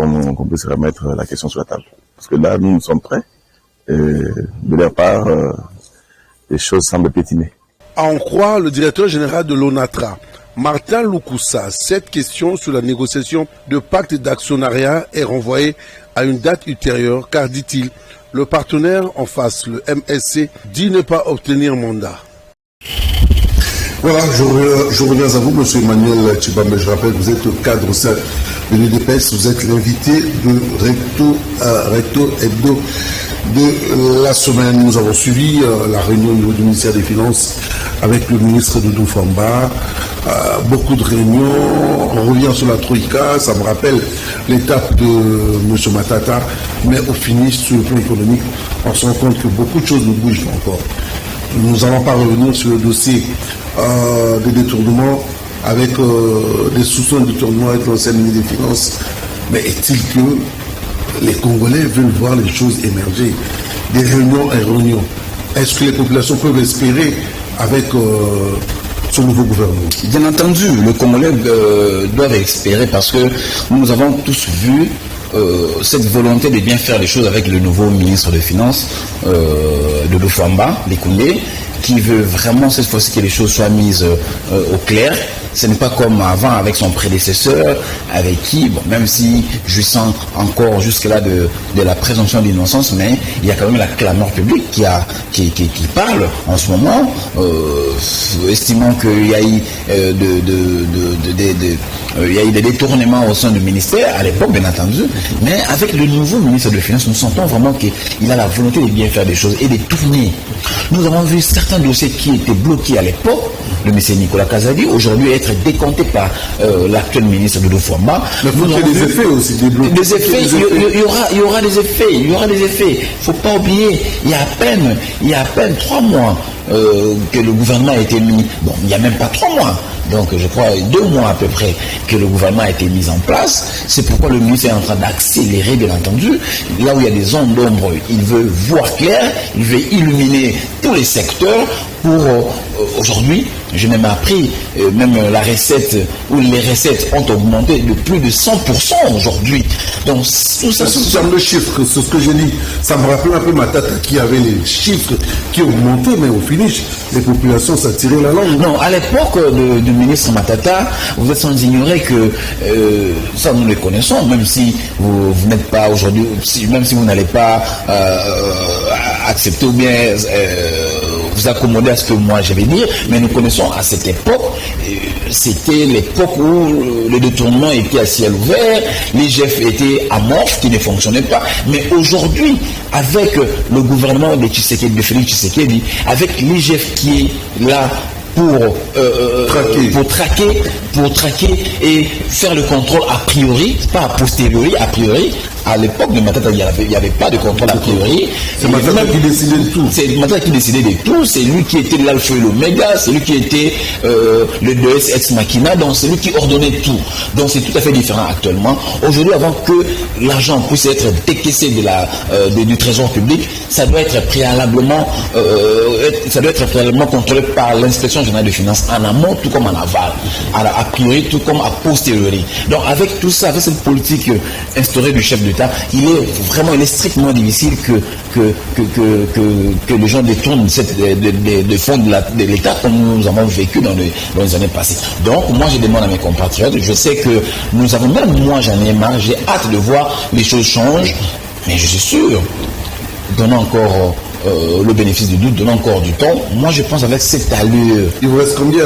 Speaker 17: remettre la question sur la table. Parce que là, nous sommes prêts. Et de leur part, les choses semblent pétiner.
Speaker 14: À en croire le directeur général de l'ONATRA, Martin Loukoussa, cette question sur la négociation de pacte d'actionnariat est renvoyée à une date ultérieure car, dit-il, le partenaire en face, le MSC, dit ne pas obtenir mandat.
Speaker 1: Voilà, je reviens à vous, M. Emmanuel Tchibambe. Je rappelle que vous êtes le cadre au sein de l'UDPS, vous êtes l'invité de Recto Hebdo de la semaine. Nous avons suivi la réunion au niveau du ministère des Finances avec le ministre Doudou Famba. Beaucoup de réunions, on revient sur la Troïka, ça me rappelle l'étape de M. Matata, mais au finish, sur le plan économique, on se rend compte que beaucoup de choses ne bougent encore. Nous n'allons pas revenir sur le dossier des détournements avec des soupçons de détournement avec l'ancien ministre des Finances, mais est-il que les Congolais veulent voir les choses émerger, des réunions et réunions? Est-ce que les populations peuvent espérer avec ce nouveau gouvernement?
Speaker 2: Bien entendu, les Congolais doivent espérer parce que nous avons tous vu cette volonté de bien faire les choses avec le nouveau ministre des Finances, Doudou Famba, Koundé, qui veut vraiment cette fois-ci que les choses soient mises au clair. Ce n'est pas comme avant avec son prédécesseur, avec qui, bon, même si je sens encore jusque-là de la présomption d'innocence, mais il y a quand même la clameur publique qui parle en ce moment, estimant qu'il y a eu des détournements au sein du ministère, à l'époque bien entendu, mais avec le nouveau ministre des Finances, nous sentons vraiment qu'il a la volonté de bien faire des choses et de tourner. Nous avons vu certains dossiers qui étaient bloqués à l'époque, le monsieur Nicolas Kazadi, aujourd'hui être décompté par l'actuel ministre Doudou Famba.
Speaker 1: Mais il y a des effets aussi.
Speaker 2: Des effets, il y aura des effets, il y aura des effets. Il ne faut pas oublier, il y a à peine 3 mois que le gouvernement a été mis. Bon, il n'y a même pas 3 mois. Donc, je crois 2 mois à peu près que le gouvernement a été mis en place. C'est pourquoi le ministre est en train d'accélérer, bien entendu. Là où il y a des zones d'ombre, il veut voir clair, il veut illuminer tous les secteurs pour aujourd'hui, j'ai même appris, même la recette, ou les recettes ont augmenté de plus de 100% aujourd'hui. Donc, tout ça...
Speaker 1: C'est le chiffre, c'est ce que j'ai dit. Ça me rappelle un peu Matata qui avait les chiffres qui augmentaient, mais au finish, les populations s'attiraient la langue.
Speaker 2: Non, à l'époque du ministre Matata, vous êtes sans ignorer que ça nous les connaissons, même si vous n'êtes pas aujourd'hui, même si vous n'allez pas accepter ou bien vous accommoder à ce que moi je vais dire, mais nous connaissons à cette époque, c'était l'époque où le détournement était à ciel ouvert, l'IGF était amorphe, qui ne fonctionnait pas, mais aujourd'hui, avec le gouvernement de Félix Tshisekedi, avec l'IGF qui est là pour traquer et faire le contrôle a priori, pas a posteriori, a priori, À l'époque de Matata, il n'y avait pas de contrôle a priori.
Speaker 1: C'est Matata qui décidait de tout.
Speaker 2: C'est Matata qui décidait de tout. C'est lui qui était l'alpha et l'oméga. C'est lui qui était le deus ex machina. Donc c'est lui qui ordonnait tout. Donc c'est tout à fait différent actuellement. Aujourd'hui, avant que l'argent puisse être décaissé du trésor public, ça doit être préalablement contrôlé par l'inspection générale des finances en amont, tout comme en aval, a priori, tout comme a posteriori. Donc avec tout ça, avec cette politique instaurée du chef d'État, il est strictement difficile que les gens détournent des fonds de l'État comme nous avons vécu dans les années passées. Donc moi je demande à mes compatriotes, je sais que moi j'en ai marre, j'ai hâte de voir les choses changent, mais je suis sûr, donnant encore le bénéfice du doute, donnant encore du temps, moi je pense avec cette allure.
Speaker 1: Il vous reste combien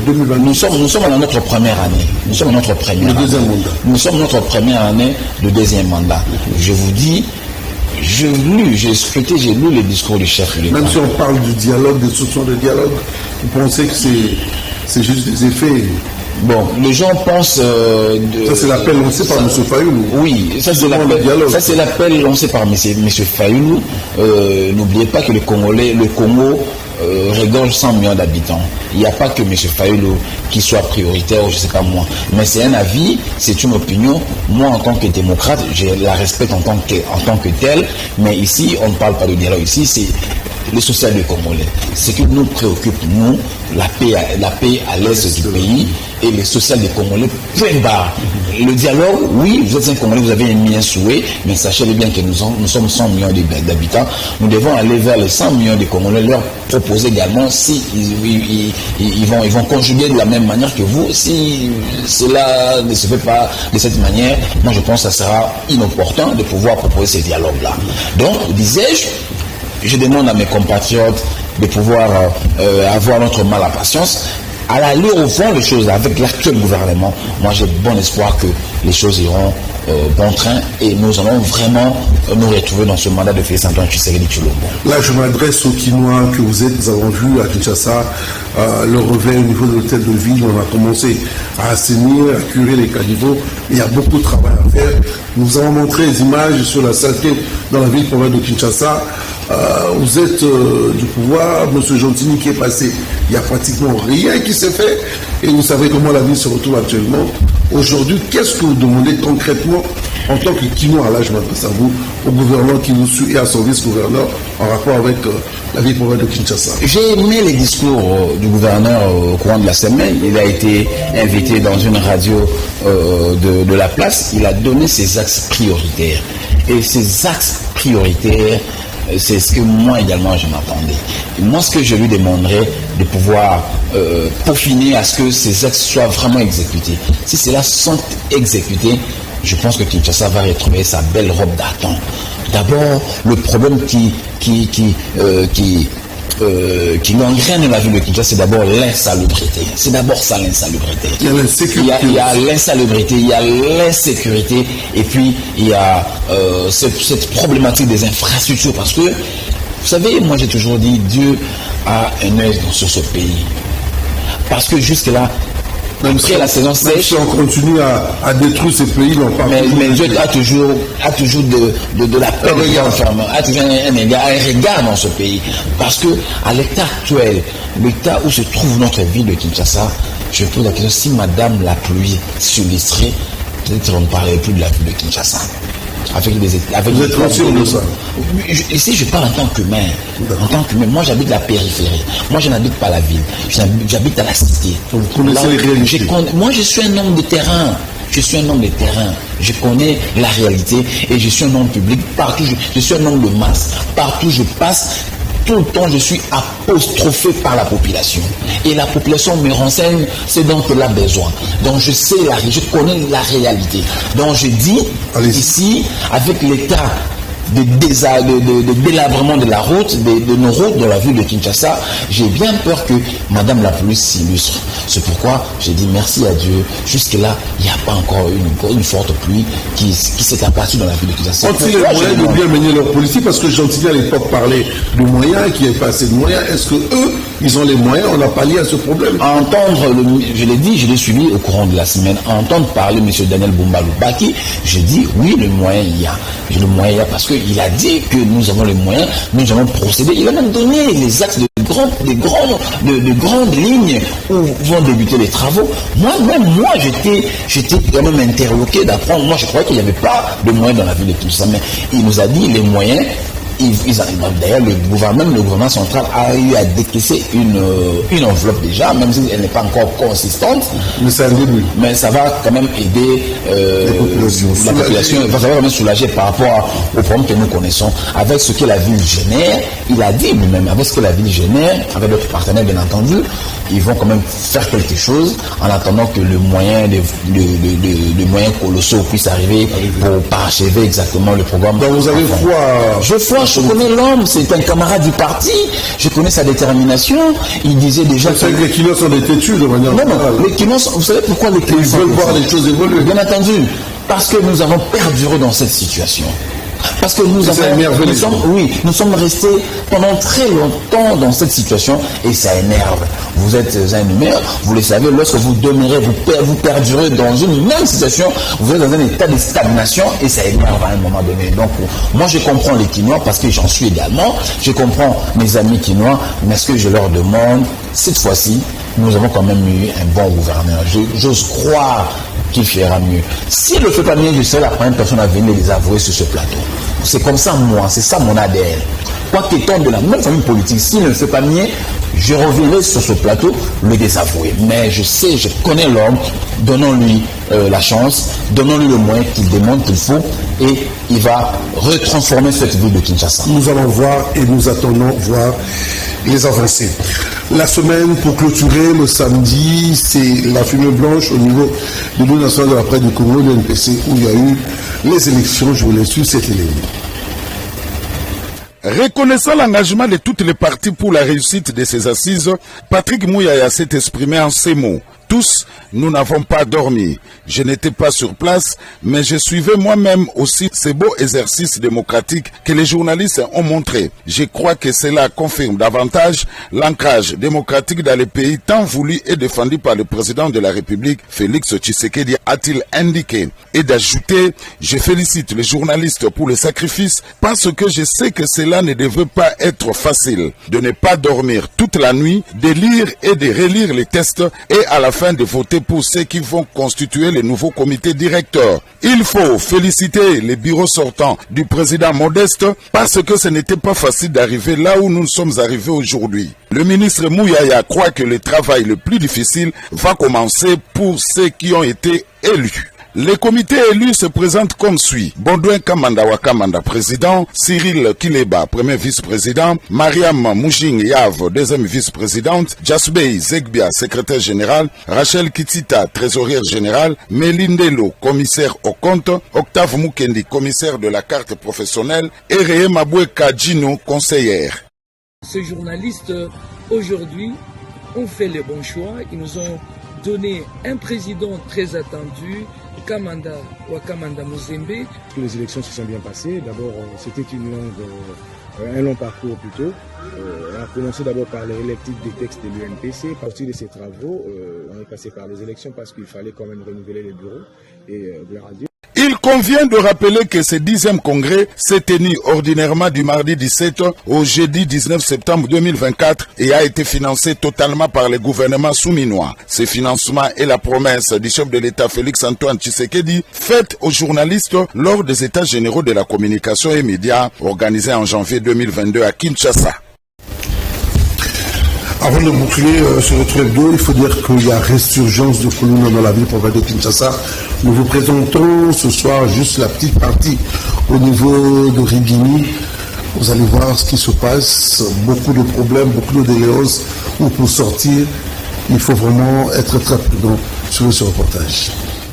Speaker 1: 2020?
Speaker 2: Nous sommes dans notre première année. Nous sommes dans notre première
Speaker 1: deuxième mandat.
Speaker 2: Nous sommes dans notre première année de deuxième mandat. Je vous dis, j'ai lu les discours du chef de l'État.
Speaker 1: Même si on parle du dialogue, des solutions de dialogue, vous pensez que c'est juste des effets?
Speaker 2: Bon, les gens pensent...
Speaker 1: ça c'est l'appel lancé par M. Fayoulou.
Speaker 2: Oui, ça c'est l'appel lancé par M. Fayoulou. N'oubliez pas que le Congo regorge 100 millions d'habitants. Il n'y a pas que M. Fayoulou qui soit prioritaire, je ne sais pas moi. Mais c'est un avis, c'est une opinion. Moi, en tant que démocrate, je la respecte en tant que telle. Mais ici, on ne parle pas de dialogue. Ici, c'est le social des Congolais. Ce qui nous préoccupe, nous, la paix à l'est du pays et le social des Congolais, point barre. Le dialogue, oui, vous êtes un Congolais, vous avez émis un souhait, mais sachez bien que nous sommes 100 millions d'habitants. Nous devons aller vers les 100 millions de Congolais, leur proposer également si ils vont conjuguer de la même manière que vous. Si cela ne se fait pas de cette manière, moi je pense que ça sera inopportun de pouvoir proposer ces dialogues-là. Donc, disais-je, je demande à mes compatriotes de pouvoir avoir notre mal à patience. À l'allure au fond, les choses avec l'actuel gouvernement, moi j'ai bon espoir que les choses iront bon train et nous allons vraiment nous retrouver dans ce mandat de Félix Antoine Tshisekedi Tshilombo.
Speaker 1: Là, je m'adresse aux Kinois que vous êtes. Nous avons vu à Kinshasa le revers au niveau de l'hôtel de ville. On a commencé à assainir, à curer les caniveaux. Il y a beaucoup de travail à faire. Nous avons montré les images sur la saleté dans la ville province de Kinshasa. Vous êtes du pouvoir, M. Gentini qui est passé, il n'y a pratiquement rien qui s'est fait et vous savez comment la ville se retrouve actuellement. Aujourd'hui, qu'est-ce que vous demandez concrètement en tant que Kinois, là je m'adresse à vous, au gouvernement qui vous suit et à son vice-gouverneur en rapport avec la ville province de Kinshasa?
Speaker 2: J'ai aimé les discours du gouverneur au courant de la semaine. Il a été invité dans une radio de la place. Il a donné ses axes prioritaires. Et ces axes prioritaires, c'est ce que moi également je m'attendais. Moi, ce que je lui demanderais de pouvoir peaufiner à ce que ces axes soient vraiment exécutés. Si cela sont exécutés, je pense que Kinshasa va retrouver sa belle robe d'argent. D'abord, le problème qui gangrène la ville de Kinshasa, c'est d'abord l'insalubrité. C'est d'abord ça, l'insalubrité.
Speaker 1: Il y a l'insécurité.
Speaker 2: Il y a l'insalubrité, il y a l'insécurité, et puis il y a cette problématique des infrastructures. Parce que, vous savez, moi j'ai toujours dit, Dieu a un œil sur ce pays. Parce que jusque-là, même après la saison sèche,
Speaker 1: si on continue à détruire ces pays,
Speaker 2: mais Dieu a toujours de la paix, a toujours un regard dans ce pays. Parce que à l'état actuel, l'état où se trouve notre ville de Kinshasa, je pose la question, si madame la pluie s'illustrait, peut-être on ne parlerait plus de la ville de Kinshasa.
Speaker 1: Vous êtes conscient de ça?
Speaker 2: Ici, je parle en tant qu'humain. Moi, j'habite la périphérie. Moi, je n'habite pas la ville. J'habite à la cité.
Speaker 1: Vous connaissez les réalités.
Speaker 2: Moi, je suis un homme de terrain. Je connais la réalité et je suis un homme public. Partout, je suis un homme de masse. Partout, je passe. Tout le temps, je suis apostrophé par la population. Et la population me renseigne ce dont elle a besoin. Donc, je connais la réalité. Donc, je dis, ici, avec l'état délabrement de la route, de nos routes de la ville de Kinshasa. J'ai bien peur que Madame la police s'illustre. C'est pourquoi j'ai dit merci à Dieu. Jusque-là, il n'y a pas encore une forte pluie qui s'est abattue dans la ville de Kinshasa.
Speaker 1: Ont-ils les moyens de bien mener leur politique? Parce que Gentilly à l'époque parlait de moyens, qu'il n'y avait pas assez de moyens. Est-ce que eux, ils ont les moyens? On a pallié à ce problème.
Speaker 2: À entendre, je l'ai dit, je l'ai suivi au courant de la semaine, à entendre parler M. Daniel Boumba-Loubaki, j'ai dit oui, le moyen il y a. Le moyen il y a parce qu'il a dit que nous avons les moyens, nous allons procéder. Il a même donné les axes de grandes lignes où vont débuter les travaux. Moi, j'étais quand même interloqué d'apprendre. Moi, je croyais qu'il n'y avait pas de moyens dans la ville de Kinshasa, mais il nous a dit les moyens. D'ailleurs, le gouvernement central a eu à décaisser une enveloppe déjà, même si elle n'est pas encore consistante. Mais ça va quand même aider la population. Ça va quand même soulager par rapport aux problèmes que nous connaissons. Avec ce que la ville génère, il a dit lui-même, avec ce que la ville génère, avec d'autres partenaires bien entendu, ils vont quand même faire quelque chose en attendant que les moyens colossaux puissent arriver pour parachever exactement le programme.
Speaker 1: Donc vous avez foi.
Speaker 2: Je connais l'homme, c'est un camarade du parti, je connais sa détermination. Il disait déjà.
Speaker 1: C'est que les Kinos sont des têtus de manière.
Speaker 2: Non, les Kinos, vous savez pourquoi les Kinos
Speaker 1: veulent voir les choses évoluer.
Speaker 2: Bien entendu, parce que nous avons perduré dans cette situation. Parce que nous sommes restés pendant très longtemps dans cette situation et ça énerve. Vous êtes un numéro, vous le savez, lorsque vous demeurez, vous perdurez dans une même situation, vous êtes dans un état de stagnation et ça énerve à un moment donné. Donc, moi je comprends les Quinois parce que j'en suis également, je comprends mes amis Quinois, mais ce que je leur demande, cette fois-ci, nous avons quand même eu un bon gouverneur. J'ose croire qu'il fera mieux. S'il ne le fait pas mieux, je serai la première personne à venir les avouer sur ce plateau. C'est comme ça, moi, c'est ça mon ADN. Quoi qu'étant de la même famille politique, s'il ne le fait pas mieux, je reviendrai sur ce plateau le désavouer. Mais je sais, je connais l'homme, donnons-lui la chance, donnons-lui le moyen qu'il demande qu'il faut et il va retransformer cette ville de Kinshasa.
Speaker 1: Nous allons voir et nous attendons voir les avancées. La semaine pour clôturer le samedi, c'est la fumée blanche au niveau de l'Union nationale de la presse du Congo, de l'NPC, où il y a eu les élections. Je vous laisse sur cette ligne.
Speaker 3: Reconnaissant l'engagement de toutes les parties pour la réussite de ces assises, Patrick Mouyaya s'est exprimé en ces mots. Tous, nous n'avons pas dormi. Je n'étais pas sur place, mais je suivais moi-même aussi ces beaux exercices démocratiques que les journalistes ont montrés. Je crois que cela confirme davantage l'ancrage démocratique dans les pays tant voulu et défendu par le président de la République, Félix Tshisekedi, a-t-il indiqué. Et d'ajouter, je félicite les journalistes pour le sacrifice parce que je sais que cela ne devait pas être facile. De ne pas dormir toute la nuit, de lire et de relire les tests et à la fin de voter pour ceux qui vont constituer le nouveau comité directeur. Il faut féliciter les bureaux sortants du président Modeste parce que ce n'était pas facile d'arriver là où nous sommes arrivés aujourd'hui. Le ministre Mouyaya croit que le travail le plus difficile va commencer pour ceux qui ont été élus. Les comités élus se présentent comme suit. Bondouin Kamanda Wakamanda, président. Cyril Kileba, premier vice-président. Mariam Moujing Yav, deuxième vice-présidente. Jasbey Zegbia, secrétaire général. Rachel Kitita, trésorière générale. Melindelo, commissaire au compte. Octave Mukendi, commissaire de la carte professionnelle. Et Reye Maboué Kajino, conseillère.
Speaker 18: Ces journalistes, aujourd'hui, ont fait les bons choix. Ils nous ont donné un président très attendu, Kamanda Wakamanda Muzembe.
Speaker 19: Les élections se sont bien passées. D'abord, c'était un long parcours plutôt. On a commencé d'abord par les relectives des textes de l'UNPC. À partir de ces travaux, on est passé par les élections parce qu'il fallait quand même renouveler les bureaux. Et gloire à Dieu.
Speaker 3: Il convient de rappeler que ce 10e congrès s'est tenu ordinairement du mardi 17 au jeudi 19 septembre 2024 et a été financé totalement par le gouvernement souminois. Ce financement est la promesse du chef de l'État Félix Antoine Tshisekedi faite aux journalistes lors des États généraux de la communication et médias organisés en janvier 2022 à Kinshasa.
Speaker 1: Avant de boucler sur notre hebdo, il faut dire qu'il y a résurgence de colonnes dans la ville province de Kinshasa. Nous vous présentons ce soir juste la petite partie au niveau de Rigini. Vous allez voir ce qui se passe, beaucoup de problèmes, beaucoup de déléances, où pour sortir, il faut vraiment être très prudent sur ce reportage.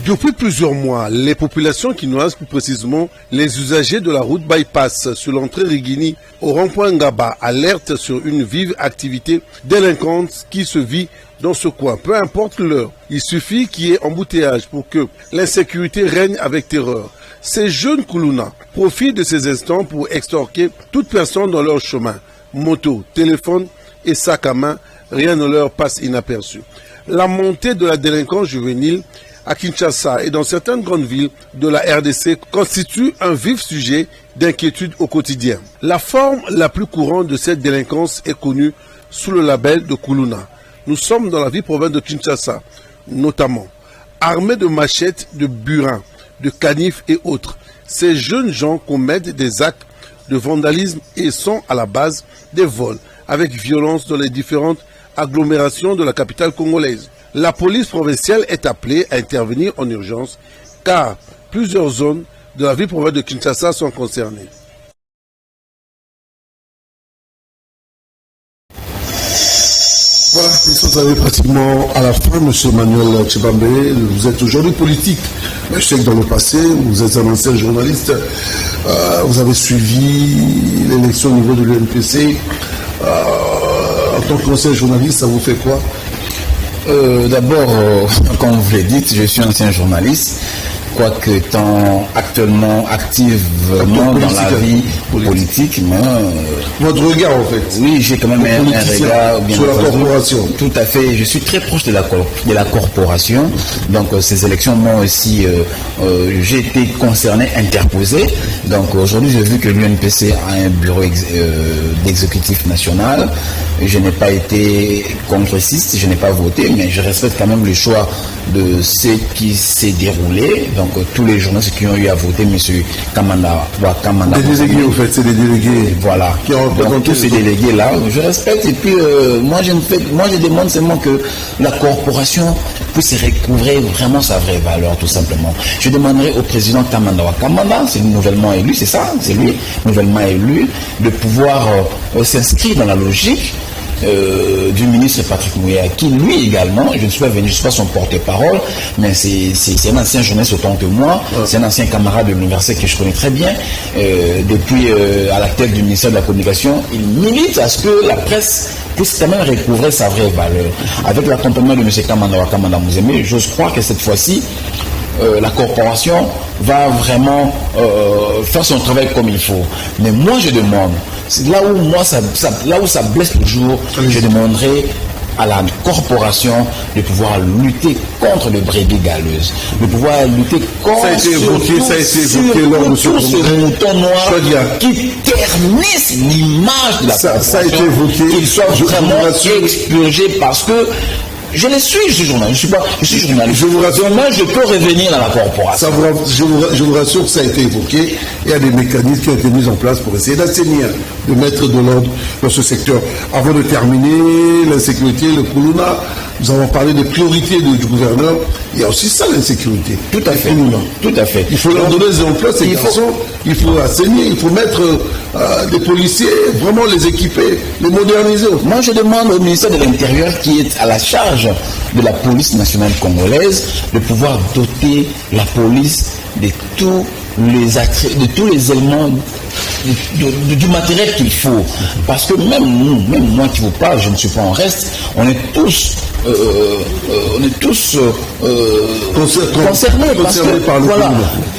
Speaker 14: Depuis plusieurs mois, les populations quinoises, plus précisément les usagers de la route bypass sur l'entrée Rigini au rond-point Ngaba, alertent sur une vive activité délinquante qui se vit dans ce coin. Peu importe l'heure, il suffit qu'il y ait embouteillage pour que l'insécurité règne avec terreur. Ces jeunes Koulouna profitent de ces instants pour extorquer toute personne dans leur chemin. Moto, téléphone et sac à main, rien ne leur passe inaperçu. La montée de la délinquance juvénile à Kinshasa et dans certaines grandes villes de la RDC constitue un vif sujet d'inquiétude au quotidien. La forme la plus courante de cette délinquance est connue sous le label de Koulouna. Nous sommes dans la ville province de Kinshasa, notamment armés de machettes, de burins, de canifs et autres. Ces jeunes gens commettent des actes de vandalisme et sont à la base des vols avec violence dans les différentes agglomérations de la capitale congolaise. La police provinciale est appelée à intervenir en urgence car plusieurs zones de la ville provinciale de Kinshasa sont concernées.
Speaker 1: Voilà, nous sommes arrivés pratiquement à la fin, M. Manuel Tchibambe. Vous êtes aujourd'hui politique, mais je sais que dans le passé, vous êtes un ancien journaliste. Vous avez suivi l'élection au niveau de l'UNPC. En tant qu'ancien journaliste, ça vous fait quoi?
Speaker 2: D'abord, comme vous l'avez dit, je suis ancien journaliste, quoique étant actuellement activement dans la vie politique, mais...
Speaker 1: Votre regard, en fait.
Speaker 2: Oui, j'ai quand même un regard...
Speaker 1: Bien sur la corporation.
Speaker 2: Tout à fait, je suis très proche de la corporation, donc ces élections m'ont aussi... j'ai été concerné, interposé, donc aujourd'hui j'ai vu que l'UNPC a un bureau d'exécutif national, je n'ai pas été congressiste, je n'ai pas voté, mais je respecte quand même le choix de ce qui s'est déroulé. Donc tous les journalistes qui ont eu à voter, M. Kamanda.
Speaker 1: Des délégués, en fait, c'est des délégués.
Speaker 2: Voilà. Donc tous ces délégués-là, je respecte. Et puis moi je demande seulement que la corporation puisse recouvrer vraiment sa vraie valeur, tout simplement. Je demanderai au président Kamanda Wakamanda, c'est nouvellement élu, c'est ça, c'est lui, nouvellement élu, de pouvoir s'inscrire dans la logique du ministre Patrick Mouya, qui lui également, je ne suis pas venu, je ne suis pas son porte-parole, mais c'est un ancien journaliste autant que moi, c'est un ancien camarade de l'université que je connais très bien, depuis à la tête du ministère de la Communication, il milite à ce que la presse puisse quand même recouvrer sa vraie valeur. Avec l'accompagnement de M. Kamanda Muzembe, je crois que cette fois-ci, la corporation va vraiment faire son travail comme il faut. Mais moi je demande, là où ça blesse toujours, je demanderai à la corporation de pouvoir lutter contre les brebis galeuses, de pouvoir lutter contre
Speaker 1: ce
Speaker 2: mouton noir qui ternissent l'image de la corporation,
Speaker 1: ça a été évoqué,
Speaker 2: qu'il soit vraiment expurgé parce que je le suis, je suis journaliste. Je suis journaliste.
Speaker 1: Je vous rassure,
Speaker 2: moi, je peux revenir dans la corporation.
Speaker 1: Je vous rassure que ça a été évoqué. Il y a des mécanismes qui ont été mis en place pour essayer d'assainir, de mettre de l'ordre dans ce secteur. Avant de terminer, l'insécurité, le Koulouna, nous avons parlé des priorités du gouverneur. Il y a aussi ça, l'insécurité.
Speaker 2: Tout à fait. Tout à fait.
Speaker 1: Il faut leur donner des emplois, ces garçons. Il faut assainir, il faut mettre des policiers, vraiment les équiper, les moderniser.
Speaker 2: Moi, je demande au ministère de l'Intérieur, qui est à la charge de la police nationale congolaise, de pouvoir doter la police de tous les éléments, du matériel qu'il faut. Parce que même moi qui vous parle, je ne suis pas en reste, on est tous concernés parce que,
Speaker 1: par le
Speaker 2: voilà,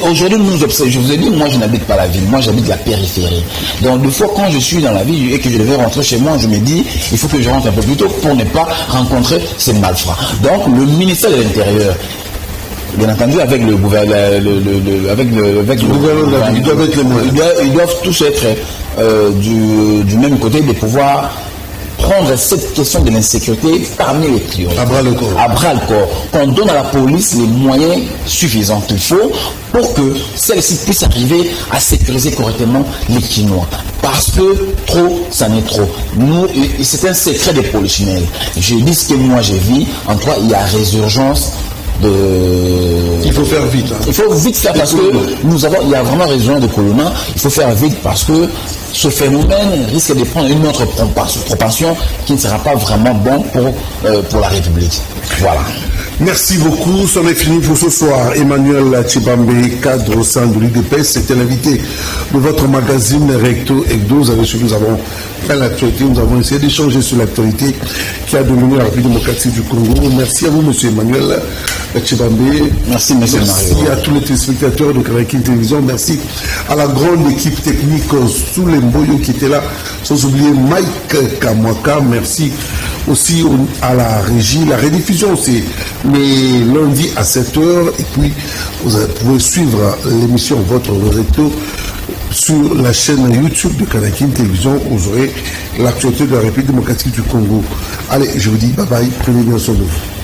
Speaker 2: aujourd'hui nous observons, je vous ai dit, moi je n'habite pas la ville, moi j'habite la périphérie. Donc des fois quand je suis dans la ville et que je devais rentrer chez moi, je me dis, il faut que je rentre un peu plus tôt pour ne pas rencontrer ces malfrats. Donc le ministère de l'Intérieur, bien entendu, avec le gouvernement, ils doivent tous être du même côté, de pouvoir prendre cette question de l'insécurité parmi les priorités.
Speaker 1: À bras le corps.
Speaker 2: Qu'on donne à la police les moyens suffisants qu'il faut pour que celle-ci puisse arriver à sécuriser correctement les Kinois. Parce que trop, ça n'est trop. Nous, c'est un secret des polichinelles. Je dis ce que moi j'ai vu. En toi, il y a résurgence.
Speaker 1: Il faut faire vite.
Speaker 2: Il faut vite faire parce que il y a vraiment raison de Koulouna. Il faut faire vite parce que ce phénomène risque de prendre une autre propension qui ne sera pas vraiment bon pour la République. Voilà.
Speaker 1: Merci beaucoup. C'en est fini pour ce soir. Emmanuel Tchibambe, cadre au sein de l'UDPS, c'était l'invité de votre magazine Recto Hebdo. Vous avez su, nous avons fait l'actualité, nous avons essayé d'échanger sur l'actualité qui a dominé la République démocratique du Congo. Merci à vous, M. Emmanuel Tchibambe.
Speaker 2: Merci, M. Mario.
Speaker 1: Merci à tous les téléspectateurs de Canal Télévision. Merci à la grande équipe technique sous les Mboyo qui était là, sans oublier Mike Kamwaka. Merci aussi à la régie. La rediffusion, c'est les lundis à 7h. Et puis, vous pouvez suivre l'émission Votre Recto sur la chaîne YouTube de Canal Télévision. Vous aurez l'actualité de la République démocratique du Congo. Allez, je vous dis bye bye. Prenez bien soin de vous.